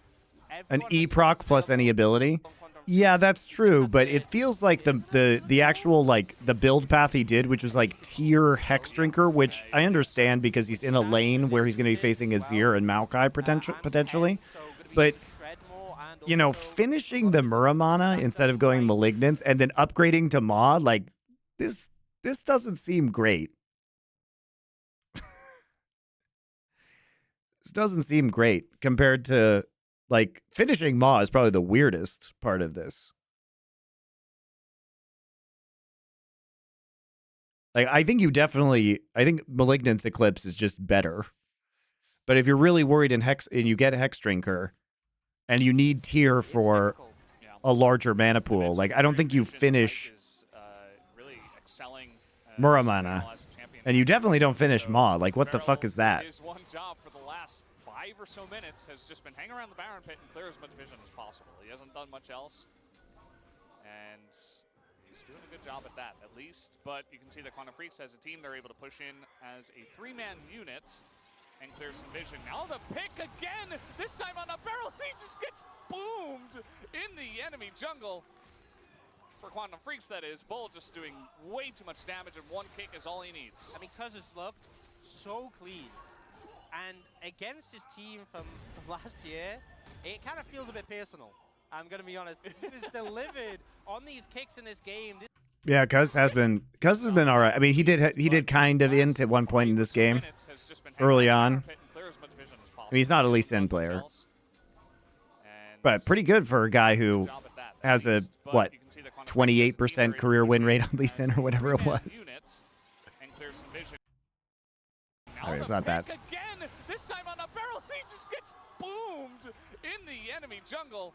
an E-proc plus any ability. Yeah, that's true, but it feels like the actual the build path he did, which was like tier Hex Drinker, which I understand because he's in a lane where he's going to be facing Azir and Maokai potentially. But you know, finishing the Muramana instead of going Malignance and then upgrading to Maw, like this doesn't seem great. This doesn't seem great compared to finishing Maw is probably the weirdest part of this. I think Malignance Eclipse is just better. But if you're really worried and you get Hex Drinker and you need tier for a larger mana pool, I don't think you finish Muramana. And you definitely don't finish Maw. What the fuck is that? His one job for the last 5 or so minutes has just been hang around the Baron pit and clear as much vision as possible. He hasn't done much else. And he's doing a good job at that, at least. But you can see that Kwangdong Freecs as a team, they're able to push in as a 3-man unit and clear some vision. Now the pick again, this time on a barrel. He just gets boomed in the enemy jungle. For Kwangdong Freecs, that is. Bull just doing way too much damage, and one kick is all he needs. I mean, Cuz has looked so clean. And against his team from last year, it kind of feels a bit personal. I'm going to be honest. He was delivered on these kicks in this game. Yeah, Cuz has been all right. I mean, he did kind of int at one point in this game early on. I mean, he's not a Lee Sin player. But pretty good for a guy who has a, 28% career win rate on Lee Sin or whatever it was. sorry, it's not that. Again, this time on a barrel, he just gets boomed in the enemy jungle.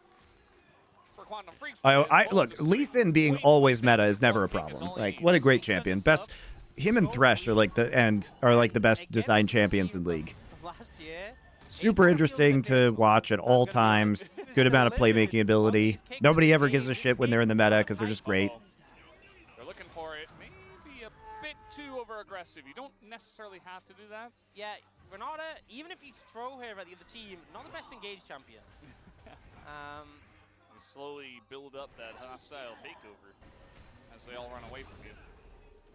For Kwangdong Freecs, Look, Lee Sin being always meta is never a problem. Like, what a great champion. Best, him and Thresh are like the best designed champions in League. Last year, Super interesting to watch at all times. Good amount of playmaking ability. Nobody ever gives a shit when they're in the meta because they're just great. They're looking for it. Maybe a bit too over-aggressive. You don't necessarily have to do that. yeah, Renata, even if you throw her at the other team, not the best engaged champion. You slowly build up that hostile takeover as they all run away from you.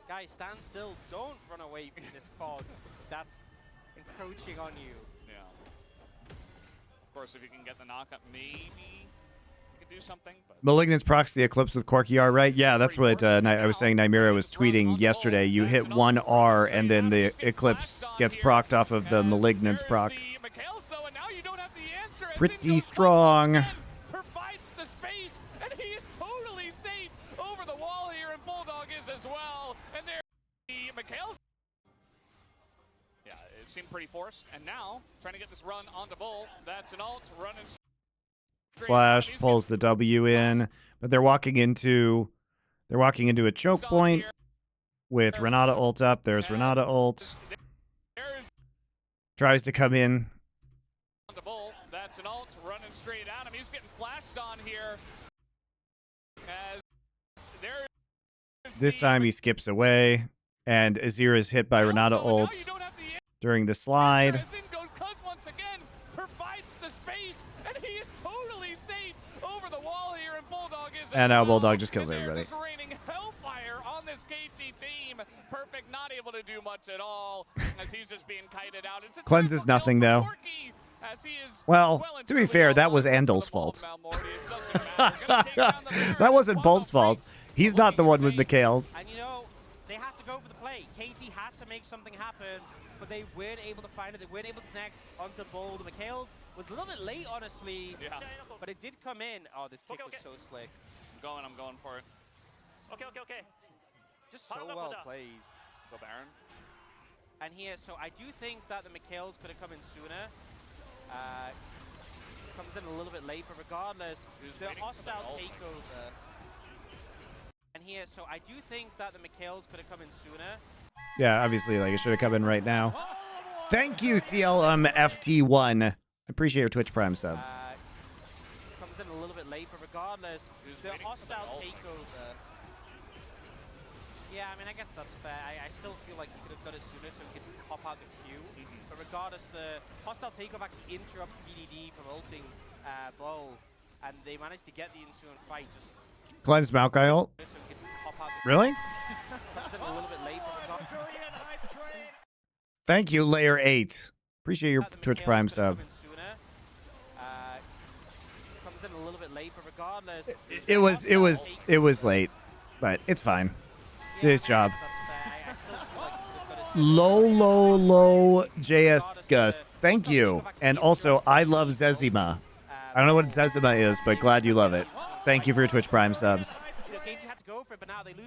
Guys, stand still. Don't run away from this fog. That's encroaching on you. Yeah. Of course, if you can get the knockup, maybe you can do something. But Malignant's procs the Eclipse with Corky R, right? Yeah, that's what I was saying. Nymera was tweeting yesterday. You hit one R, and then the Eclipse gets procced off of the Malignant's proc. Pretty strong. Provides the space, and he is totally safe over the wall here, and Bulldog is as well. And there, Mikhail's. Yeah, it seemed pretty forced, and now trying to get this run onto Bull. That's an ult running. Flash pulls the W in, but they're walking into a choke point with Renata ult up. There's Renata ult. Tries to come in. That's an ult running straight at him. He's getting flashed on here. This time he skips away, and Azir is hit by Renata ult during the slide. Once again, provides the space, and he is totally safe over the wall here, and Bulldog is. And now Bulldog just kills everybody. Just raining hellfire on this KT team. Perfect, not able to do much at all as he's just being kited out. It's a Cleanses nothing though. Well, to be fair, that was Andel's fault. That wasn't Bolt's fault. He's not the one with Mikhail's. And you know, they had to go for the play. KT had to make something happen, but they weren't able to find it. They weren't able to connect onto Bull. The Mikhail's was a little bit late, honestly, but it did come in. Oh, this kick was so slick. I'm going for it. Okay. Just so well played. Go Baron. And here, so I do think that the Mikhail's could have come in sooner. Comes in a little bit late, but regardless, the hostile takeover. And here, so I do think that the Mikhail's could have come in sooner. Yeah, obviously, like it should have come in right now. Thank you, CLMFT1. I appreciate your Twitch Prime sub. Comes in a little bit late, but regardless, the hostile takeover. Yeah, I mean, I guess that's fair. I still feel like he could have done it sooner so he could hop out the queue. But regardless, the hostile takeover actually interrupts BDD from ulting Bull, and they managed to get the ensuing fight. Just Cleanse Maokai ult. so he could hop out the Really? Comes in a little bit late, but regardless. Thank you, Layer 8. Appreciate your Twitch Prime sub. Comes in a little bit late, but regardless. It was late, but it's fine. Did his job. Low JS Gus. Thank you. And also, I love Zezima. I don't know what Zezima is, but glad you love it. Thank you for your Twitch Prime subs.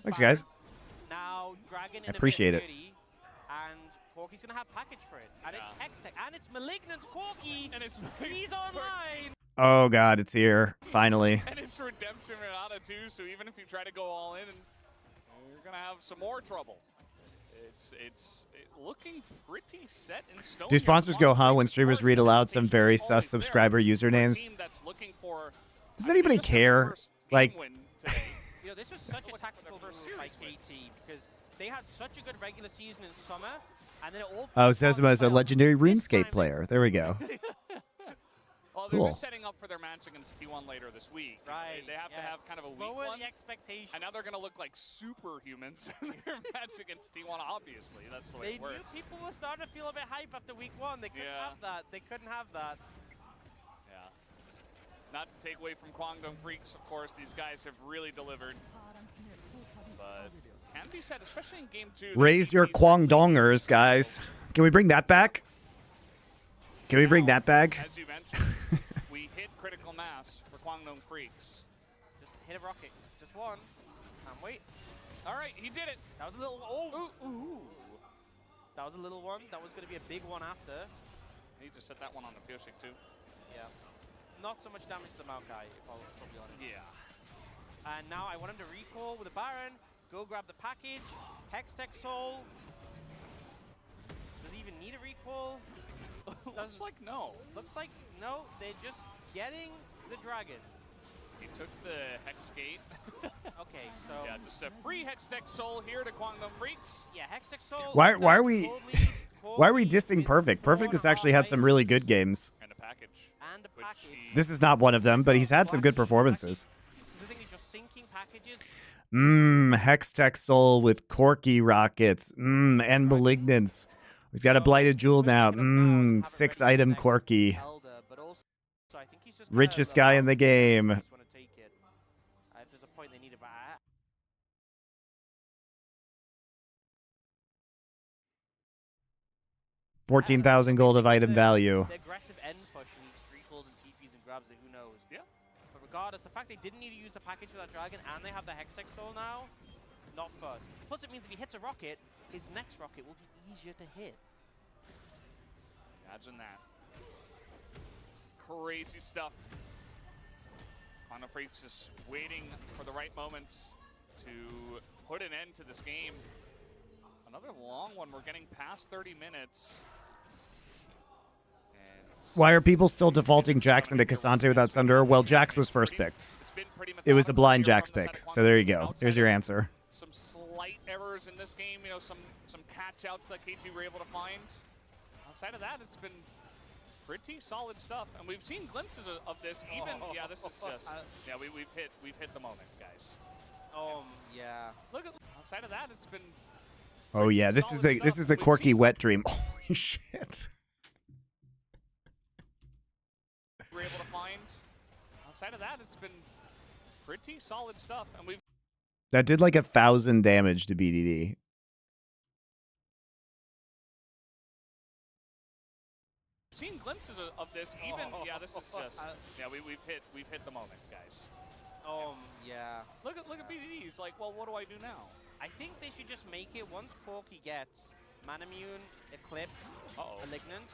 Thanks, guys. Now, Dragon I appreciate it. And Corky's gonna have package for it. And it's Hextech. And it's Malignant Corky. And he's online. Oh god, it's here. Finally. And it's Redemption Renata too, so even if you try to go all in, you're gonna have some more trouble. It's looking pretty set in stone. Do sponsors go, huh, when streamers read aloud some very sus subscriber usernames? Does anybody care? Like, you know, this was such a tactical move by KT because they had such a good regular season in summer, and then it all. Oh, Zezima is a legendary RuneScape player. There we go. Well, they're just setting up for their match against T1 later this week. Right. They have to have kind of a weak Lower one. the expectation. And now they're going to look like superhumans in their match against T1, obviously. That's the way it works. They knew people were starting to feel a bit hype after week one. They couldn't have that. They couldn't have that. Yeah. Not to take away from Kwangdong Freecs, of course. These guys have really delivered. But can be said, especially in game 2. Raise your Kwangdongers, guys. Can we bring that back? Can we bring that back? As you mentioned, we hit critical mass for Kwangdong Freecs. Just hit a rocket. Just one. And wait. All right, he did it. That was a little. Oh. Ooh. That was a little one. That was going to be a big one after. He just set that one on the piercing too. Yeah. Not so much damage to the Maokai, if I'll be honest. Yeah. And now I want him to recall with a Baron. Go grab the package. Hextech Soul. Does he even need a recall? Looks like no. Looks like no. They're just getting the dragon. He took the Hex Gate. Okay, so Yeah, just a free Hextech Soul here to Kwangdong Freecs. yeah, Hextech Soul. Why are we why are we dissing Perfect? Perfect has actually had some really good games. And a package. And a package. This is not one of them, but he's had some good performances. The thing is, you're sinking packages. Hextech Soul with Corky Rockets. And Malignance. He's got a Blighted Jewel now. 6-item Corky. Richest guy in the game. If there's a point they need it back. 14,000 gold of item value. The aggressive end push needs recalls and TPs and grabs it, who knows? Yeah. But regardless, the fact they didn't need to use the package for that dragon and they have the Hextech Soul now, not fun. Plus it means if he hits a rocket, his next rocket will be easier to hit. Imagine that. Crazy stuff. Kwangdong Freecs just waiting for the right moments to put an end to this game. Another long one. We're getting past 30 minutes. Why are people still defaulting Jackson to Cassante without Sunder? Well, Jax was first picked. It was a blind Jax pick. So there you go. There's your answer. Some slight errors in this game, you know, some catch-outs that KT were able to find. Outside of that, it's been pretty solid stuff, and we've seen glimpses of this. Even yeah, this is just yeah, we've hit the moment, guys. Yeah. Look at outside of that, it's been. Oh yeah, this is the Corky wet dream. Holy shit. We're able to find. Outside of that, it's been pretty solid stuff, and we've. That did like 1,000 damage to BDD. Seen glimpses of this. Even yeah, this is just yeah, we've hit the moment, guys. Yeah. Look at BDD. He's like, well, what do I do now? I think they should just make it once Corky gets Manamune, Eclipse, Malignance.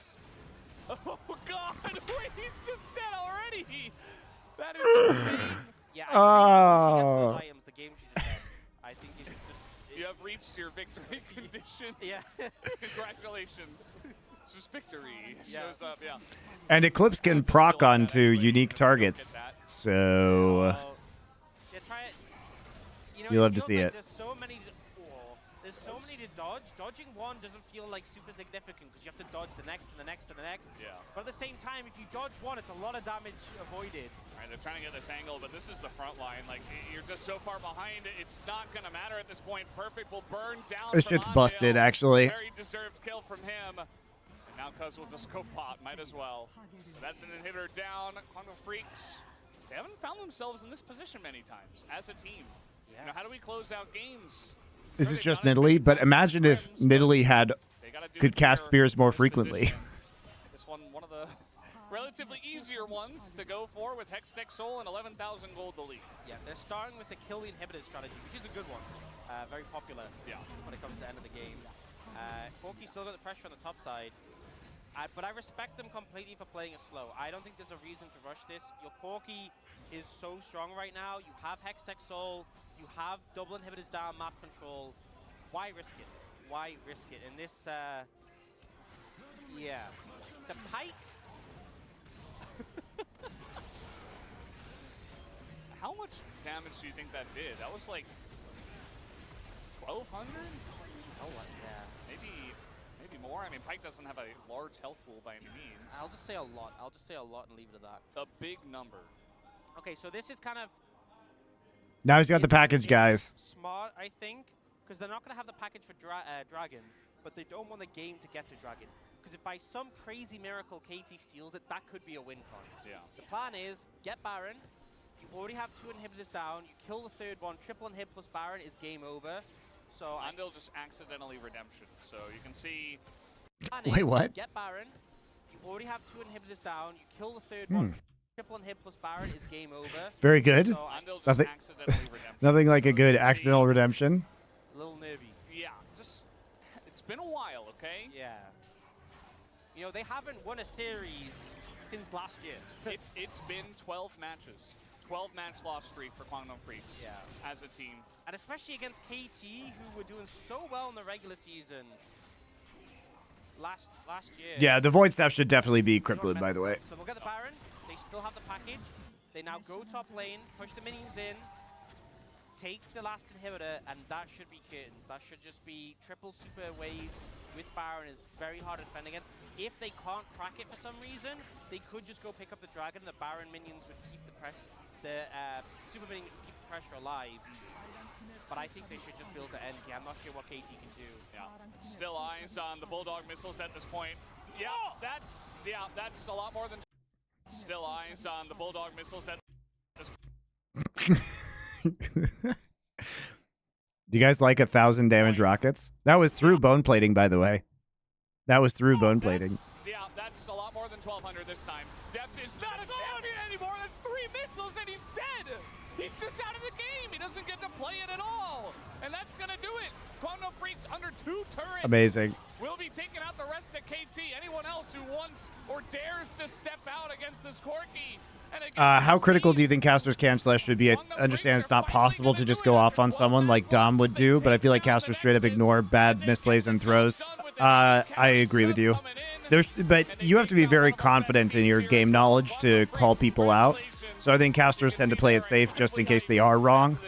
Oh God! Wait, he's just dead already. That is insane. Yeah, I think once he gets those items, the game should just end. I think he should just. You have reached your victory condition. Yeah. Congratulations. It's just victory. Shows up, yeah. And Eclipse can proc onto unique targets. So yeah, try it. You know, you'll have to see like it. There's so many to dodge. Dodging one doesn't feel like super significant because you have to dodge the next and the next and the next. Yeah. But at the same time, if you dodge one, it's a lot of damage avoided. All right, they're trying to get this angle, but this is the front line. Like, you're just so far behind, it's not going to matter at this point. Perfect will burn down. This shit's busted, actually. Very deserved kill from him. And now Cuz will just go pot, might as well. But that's an inhibitor down. Kwangdong Freecs, they haven't found themselves in this position many times as a team. Yeah. You know, how do we close out games? This is just Nidalee, but imagine if Nidalee could cast spears more frequently. This one of the relatively easier ones to go for with Hextech Soul and 11,000 gold the lead. Yeah, they're starting with the kill the inhibitor strategy, which is a good one. Very popular when it comes to the end of the game. Corky's still got the pressure on the top side. But I respect them completely for playing it slow. I don't think there's a reason to rush this. Your Corky is so strong right now. You have Hextech Soul. You have double inhibitors down, map control. Why risk it? Why risk it? And this, yeah. The Pike. How much damage do you think that did? That was like 1,200? Oh, yeah. Maybe more. I mean, Pike doesn't have a large health pool by any means. I'll just say a lot. I'll just say a lot and leave it at that. A big number. Okay, so this is kind of... Now he's got the package, guys. Smart, I think, because they're not going to have the package for Dragon, but they don't want the game to get to Dragon. Because if by some crazy miracle KT steals it, that could be a win con. Yeah. The plan is, get Baron. You already have 2 inhibitors down. You kill the third one. Triple inhib plus Baron is game over. So and they'll just accidentally redemption. So you can see... Wait, what? Get Baron. You already have 2 inhibitors down. You kill the third one. Triple inhib plus Baron is game over. Very good. So Nothing like a good accidental redemption. A little nervy. Yeah, just it's been a while, okay? Yeah. You know, they haven't won a series since last year. It's been 12 matches. 12-match loss streak for Kwangdong Freecs as a team. And especially against KT, who were doing so well in the regular season last year. Yeah, the Void Staff should definitely be Cryptid, by the way. So they'll get the Baron. They still have the package. They now go top lane, push the minions in, take the last inhibitor, and that should be curtains. That should just be triple super waves with Baron is very hard to defend against. If they can't crack it for some reason, they could just go pick up the dragon. The Baron minions would keep the pressure. The super minions would keep the pressure alive. But I think they should just be able to end here. I'm not sure what KT can do. Yeah. Still eyes on the Bulldog missiles at this point. Yeah, that's a lot more than. Still eyes on the Bulldog missiles at this Do you guys like 1,000 damage rockets? That was through bone plating, by the way. That was through bone plating. That's a lot more than 1,200 this time. Deft is not a champion anymore. That's 3 missiles and he's dead. He's just out of the game. He doesn't get to play it at all. And that's going to do it. Kwangdong Freecs under 2 turrets. Amazing. Will be taking out the rest of KT. Anyone else who wants or dares to step out against this Corki. How critical do you think Caster's Cancel should be? I understand it's not possible to just go off on someone like Dom would do, but I feel like Caster straight up ignore bad misplays and throws. I agree with you. But you have to be very confident in your game knowledge to call people out. So I think casters tend to play it safe just in case they are wrong.